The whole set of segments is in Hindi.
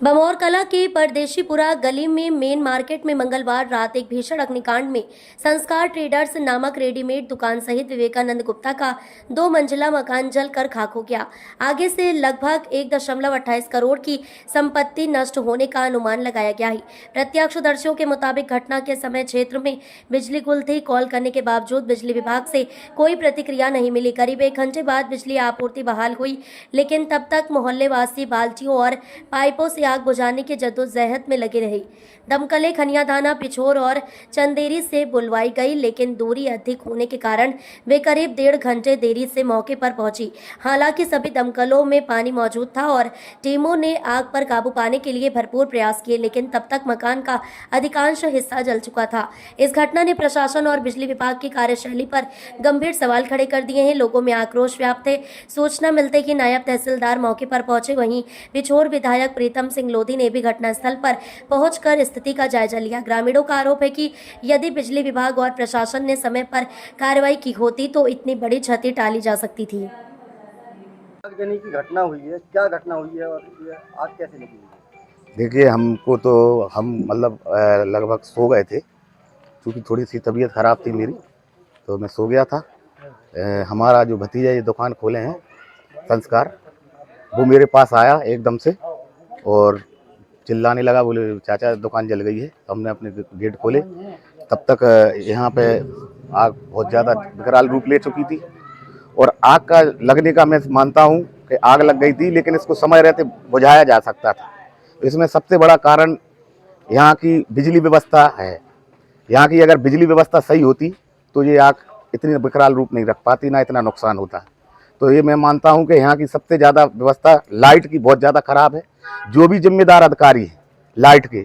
बमौर कला के परदेशीपुरा गली में मेन मार्केट में मंगलवार रात एक भीषण अग्निकांड में संस्कार ट्रेडर्स नामक रेडीमेड दुकान सहित विवेकानंद गुप्ता का 2 मंजिला मकान जलकर खाक हो गया। आगे से लगभग 1.28 करोड़ की संपत्ति नष्ट होने का अनुमान लगाया गया है। प्रत्यक्षदर्शियों के मुताबिक घटना के समय क्षेत्र में बिजली गुल थी। कॉल करने के बावजूद बिजली विभाग से कोई प्रतिक्रिया नहीं मिली। करीब 1 घंटे बाद बिजली आपूर्ति बहाल हुई, लेकिन तब तक मोहल्ले वासी बाल्टियों और पाइपों से आग बुझाने की जद्दोजहद में लगे रहे। दमकलें खनियादाना, पिछोर और चंदेरी से बुलवाई गई, लेकिन दूरी अधिक होने के कारण वे करीब 1.5 घंटे देरी से मौके पर पहुंची। हालांकि सभी दमकलों में पानी मौजूद था और टीमों ने आग पर काबू पाने के लिए भरपूर प्रयास किए, लेकिन तब तक मकान का अधिकांश हिस्सा जल चुका था। इस घटना ने प्रशासन और बिजली विभाग की कार्यशैली पर गंभीर सवाल खड़े कर दिए हैं। लोगों में आक्रोश व्याप्त है। सूचना मिलते ही नायब तहसीलदार मौके पर पहुंचे। वहीं पिछोर विधायक प्रीतम सिंह लोधी ने भी घटनास्थल पर पहुंचकर स्थिति का जायजा लिया। ग्रामीणों का आरोप है कि यदि बिजली विभाग और प्रशासन ने समय पर कार्रवाई की होती तो इतनी बड़ी क्षति टाली जा सकती थी। आगजनी की घटना हुई है, क्या घटना हुई है और ये आग कैसे लगी है? देखिए, हमको तो हम मतलब लगभग सो गए थे, क्योंकि थोड़ी सी तबीयत ख़राब थी मेरी, तो मैं सो गया था। हमारा जो भतीजा ये दुकान खोले हैं संस्कार, वो मेरे पास आया एकदम से और चिल्लाने लगा, बोले चाचा दुकान जल गई है। हमने अपने गेट खोले, तब तक यहाँ पे आग बहुत ज़्यादा विकराल रूप ले चुकी थी। और आग का लगने का मैं मानता हूँ कि आग लग गई थी, लेकिन इसको समय रहते बुझाया जा सकता था। इसमें सबसे बड़ा कारण यहाँ की बिजली व्यवस्था है। यहाँ की अगर बिजली व्यवस्था सही होती तो ये आग इतनी विकराल रूप नहीं रख पाती, ना इतना नुकसान होता। तो ये मैं मानता हूँ कि यहाँ की सबसे ज़्यादा व्यवस्था लाइट की बहुत ज़्यादा खराब है। जो भी जिम्मेदार अधिकारी है लाइट के,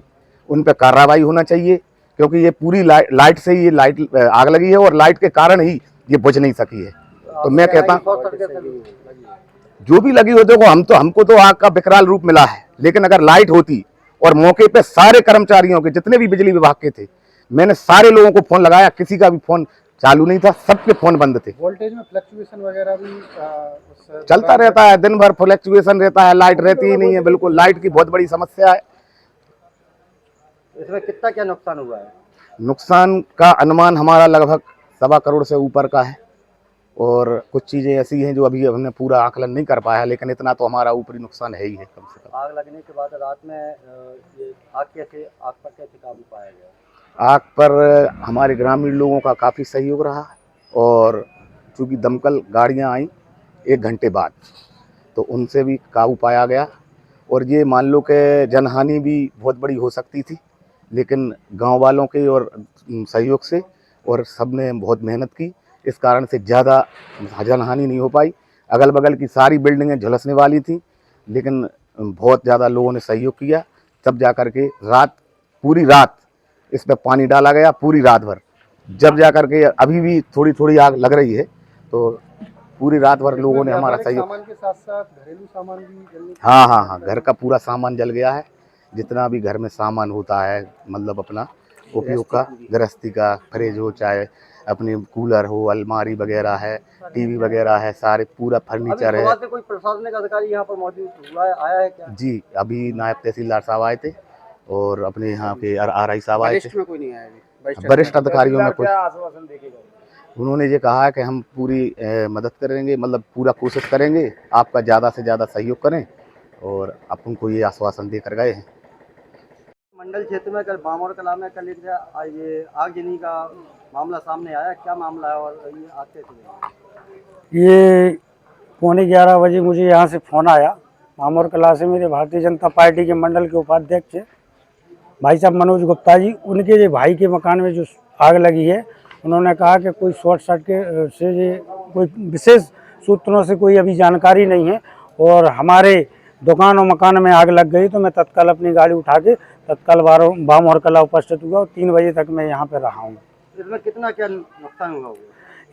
उन पर कार्रवाई होना चाहिए, क्योंकि ये पूरी लाइट से ही ये लाइट आग लगी है और लाइट के कारण ही ये बुझ नहीं सकी है। तो मैं कहता हूँ जो भी लगी हो, देखो हमको तो आग का विकराल रूप मिला है, लेकिन अगर लाइट होती और मौके पे सारे कर्मचारियों के जितने भी बिजली विभाग के थे, मैंने सारे लोगों को फोन लगाया, किसी का भी फोन चालू नहीं था, सबके फोन बंद थे। वोल्टेज में फ्लक्चुएशन वगैरह भी चलता रहता है, दिन भर फ्लक्चुएशन रहता है, लाइट रहती ही नहीं है। बिल्कुल लाइट की बहुत बड़ी समस्या है। इसमें कितना क्या नुकसान हुआ है? नुकसान का अनुमान हमारा लगभग 1.25 करोड़ से ऊपर का है, और कुछ चीज़ें ऐसी हैं जो अभी हमने पूरा आकलन नहीं कर पाया, लेकिन इतना तो हमारा ऊपरी नुकसान है ही है कम से कम। आग लगने के बाद रात में ये आग पर कैसे काबू पाया गया? आग पर हमारे ग्रामीण लोगों का काफ़ी सहयोग रहा, और चूँकि दमकल गाड़ियाँ आईं 1 घंटे बाद, तो उनसे भी काबू पाया गया। और ये मान लो कि जनहानि भी बहुत बड़ी हो सकती थी, लेकिन गांव वालों के और सहयोग से और सबने बहुत मेहनत की, इस कारण से ज़्यादा जनहानि नहीं हो पाई। अगल बगल की सारी बिल्डिंगें झुलसने वाली थी, लेकिन बहुत ज़्यादा लोगों ने सहयोग किया, तब जा कर के पूरी रात इस पर पानी डाला गया, पूरी रात भर। जब जा कर के अभी भी थोड़ी थोड़ी आग लग रही है, तो पूरी रात भर लोगों ने हमारा सहयोग। सामान के साथ साथ घरेलू सामान भी जलने? हाँ, घर का पूरा सामान जल गया है। जितना भी घर में सामान होता है, मतलब अपना उपयोग का, गृहस्थी का, फ्रिज हो, चाहे अपनी कूलर हो, अलमारी वगैरह है, टीवी वगैरह है, सारे पूरा फर्नीचर है। से कोई प्रशासनिक अधिकारी यहाँ पर मौजूद हुआ है, आया है क्या? जी, अभी नायब तहसीलदार साहब आए थे और अपने यहाँ के RI साहब आए थे। में कोई नहीं आया अभी? वरिष्ठ अधिकारियों में कुछ आश्वासन देके गए? उन्होंने ये कहा है कि हम पूरी मदद करेंगे, मतलब पूरा कोशिश करेंगे, आपका ज़्यादा से ज़्यादा सहयोग करें, और अपन को ये आश्वासन देकर गए हैं। मंडल क्षेत्र में कल बामौर कला में ये आगजनी का मामला सामने आया, क्या मामला है और ये आग कैसे लगी? ये 11:15 बजे मुझे यहाँ से फ़ोन आया बामौर कला से। मेरे भारतीय जनता पार्टी के मंडल के उपाध्यक्ष भाई साहब मनोज गुप्ता जी, उनके भाई के मकान में जो आग लगी है, उन्होंने कहा कि कोई शॉर्ट सर्किट से ये कोई विशेष सूत्रों से कोई अभी जानकारी नहीं है, और हमारे दुकान और मकान में आग लग गई। तो मैं तत्काल अपनी गाड़ी उठा के तत्काल बामौर कला उपस्थित हुआ और 3 बजे तक मैं यहाँ पर रहा हूँ। इसमें कितना क्या नुकसान हुआ?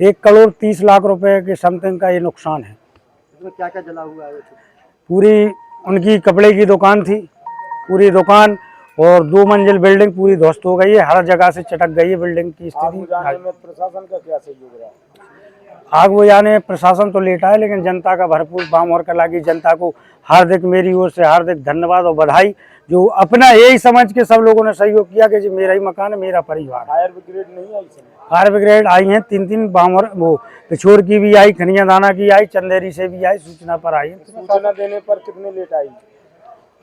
1,30,00,000 रुपए के समथिंग का ये नुकसान है। इसमें क्या क्या जला हुआ है? पूरी उनकी कपड़े की दुकान थी, पूरी दुकान, और 2 मंजिल बिल्डिंग पूरी ध्वस्त हो गई है, हर जगह से चटक गई है बिल्डिंग की स्थिति। प्रशासन का क्या सहयोग रहा? आग बुझाने में प्रशासन तो लेटा है, लेकिन जनता का भरपूर बामोर कला की जनता को हार्दिक मेरी ओर से हार्दिक धन्यवाद और बधाई, जो अपना यही समझ के सब लोगों ने सहयोग किया कि जी मेरा ही मकान है, मेरा परिवार। फायर ब्रिगेड नहीं आई सर? फायर ब्रिगेड आई हैं, 3 बामोर वो पिछोर की भी आई, खनिया दाना की आई, चंदेरी से भी आई, सूचना पर आई। सूचना देने पर कितने लेट आई?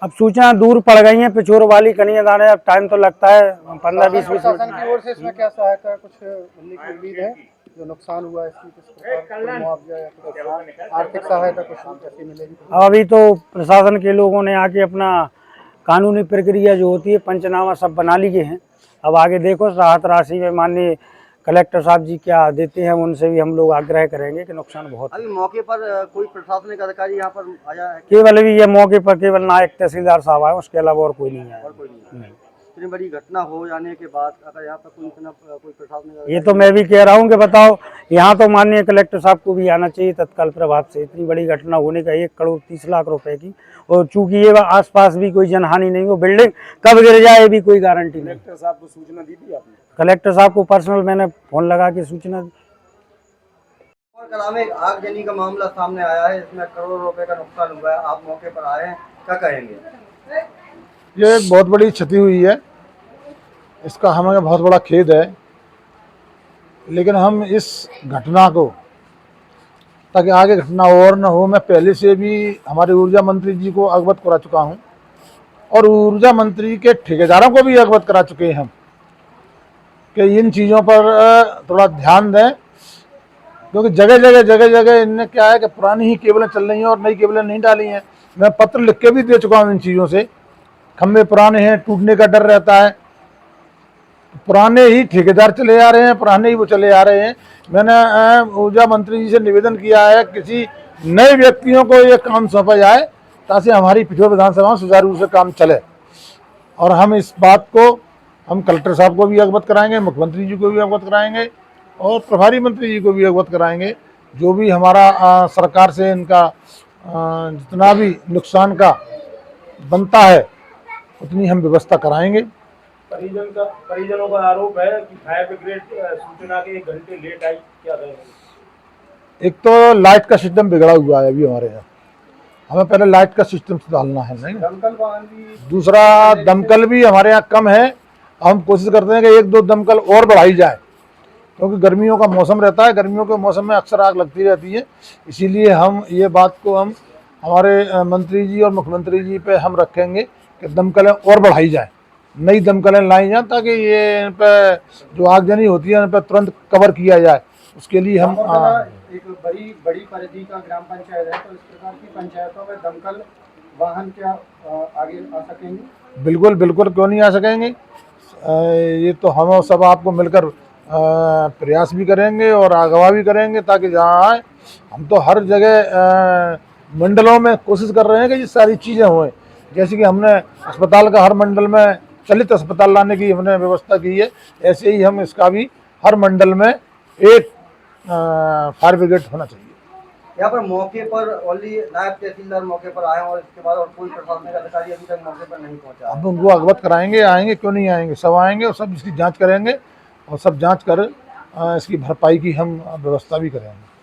अब सूचना दूर पड़ गई है, पिछोर वाली खनिया दाना, अब टाइम तो लगता है 15-20 मिनट। प्रशासन की ओर से इसमें क्या सहायता कुछ मिलने की उम्मीद है? जो नुकसान हुआ है इसकी किस प्रकार का मुआवजा या फिर आर्थिक सहायता कुछ कैसी मिलेगी? अभी तो प्रशासन के लोगों ने आके अपना कानूनी प्रक्रिया जो होती है, पंचनामा सब बना लिए हैं। अब आगे देखो राहत राशि में माननीय कलेक्टर साहब जी क्या देते हैं, उनसे भी हम लोग आग्रह करेंगे कि नुकसान बहुत है। अभी मौके पर कोई प्रशासनिक अधिकारी यहाँ पर आया है? केवल भी ये मौके पर केवल नायक तहसीलदार साहब आए, उसके अलावा और कोई नहीं आया। और कोई नहीं? इतनी बड़ी घटना हो जाने के बाद अगर यहाँ पर कोई प्रशासनिक ये तो मैं भी कह रहा हूँ कि बताओ, यहाँ तो माननीय कलेक्टर साहब को भी आना चाहिए तत्काल प्रभाव से। इतनी बड़ी घटना होने का 1 करोड़ 30 लाख रुपए की, और चूंकि ये आसपास भी कोई जनहानि नहीं हो, बिल्डिंग कब गिर जाए भी कोई गारंटी नहीं। कलेक्टर साहब को सूचना दी थी आपने? कलेक्टर साहब को पर्सनल मैंने फोन लगा के सूचना दी। और कला में आगजनी का मामला सामने आया है, इसमें करोड़ों रुपए का नुकसान हुआ है, आप मौके पर आए हैं, क्या कहेंगे? ये एक बहुत बड़ी क्षति हुई है, इसका हमें बहुत बड़ा खेद है। लेकिन हम इस घटना को, ताकि आगे घटना और न हो, मैं पहले से भी हमारे ऊर्जा मंत्री जी को अवगत करा चुका हूं, और ऊर्जा मंत्री के ठेकेदारों को भी अवगत करा चुके हैं हम कि इन चीज़ों पर थोड़ा ध्यान दें, क्योंकि जगह जगह इनने क्या है कि पुरानी ही केबलें चल रही हैं और नई केबलें नहीं डाली हैं। मैं पत्र लिख के भी दे चुका हूँ इन चीज़ों से। खंभे पुराने हैं, टूटने का डर रहता है, पुराने ही ठेकेदार चले आ रहे हैं, पुराने ही वो चले आ रहे हैं। मैंने ऊर्जा मंत्री जी से निवेदन किया है किसी नए व्यक्तियों को ये काम सौंपा जाए, ताकि हमारी पिछोर विधानसभा में सुचारू रूप से काम चले। और हम इस बात को हम कलेक्टर साहब को भी अवगत कराएंगे, मुख्यमंत्री जी को भी अवगत कराएंगे और प्रभारी मंत्री जी को भी अवगत कराएंगे। जो भी हमारा सरकार से इनका जितना भी नुकसान का बनता है उतनी हम व्यवस्था कराएंगे। परिजनों का आरोप है कि फायर ब्रिगेड सूचना के 1 घंटे लेट आई, क्या कहेंगे? एक तो लाइट का सिस्टम बिगड़ा हुआ है अभी हमारे यहाँ, हमें पहले लाइट का सिस्टम डालना है। नहीं, दमकल वाहन भी, दूसरा दमकल भी हमारे यहाँ कम है। हम कोशिश करते हैं कि 1-2 दमकल और बढ़ाई जाए, क्योंकि गर्मियों का मौसम रहता है, गर्मियों के मौसम में अक्सर आग लगती रहती है। इसीलिए हम ये बात को हम हमारे मंत्री जी और मुख्यमंत्री जी पे हम रखेंगे कि दमकलें और बढ़ाई जाए, नई दमकलें लाई जाए, ताकि ये इन पर जो आगजनी होती है उन पर तुरंत कवर किया जाए। उसके लिए हम एक बड़ी परिधि का ग्राम पंचायत है, तो इस प्रकार की पंचायतों में दमकल वाहन क्या आगे आ सकेंगे? बिल्कुल क्यों नहीं आ सकेंगे। ये तो हम सब आपको मिलकर प्रयास भी करेंगे और अगवा भी करेंगे, ताकि जहाँ आए हम तो हर जगह मंडलों में कोशिश कर रहे हैं कि ये सारी चीज़ें हों। जैसे कि हमने अस्पताल का हर मंडल में चलित अस्पताल लाने की हमने व्यवस्था की है, ऐसे ही हम इसका भी हर मंडल में एक फायर ब्रिगेड होना चाहिए। यहाँ पर मौके पर ओनली नायब तहसीलदार मौके पर आए और इसके बाद और कोई प्रशासनिक अधिकारी अभी तक मौके पर नहीं पहुंचा। हम उनको अवगत कराएंगे, आएंगे क्यों नहीं आएंगे, सब आएंगे और सब इसकी जांच करेंगे और सब जांच कर इसकी भरपाई की हम व्यवस्था भी करेंगे।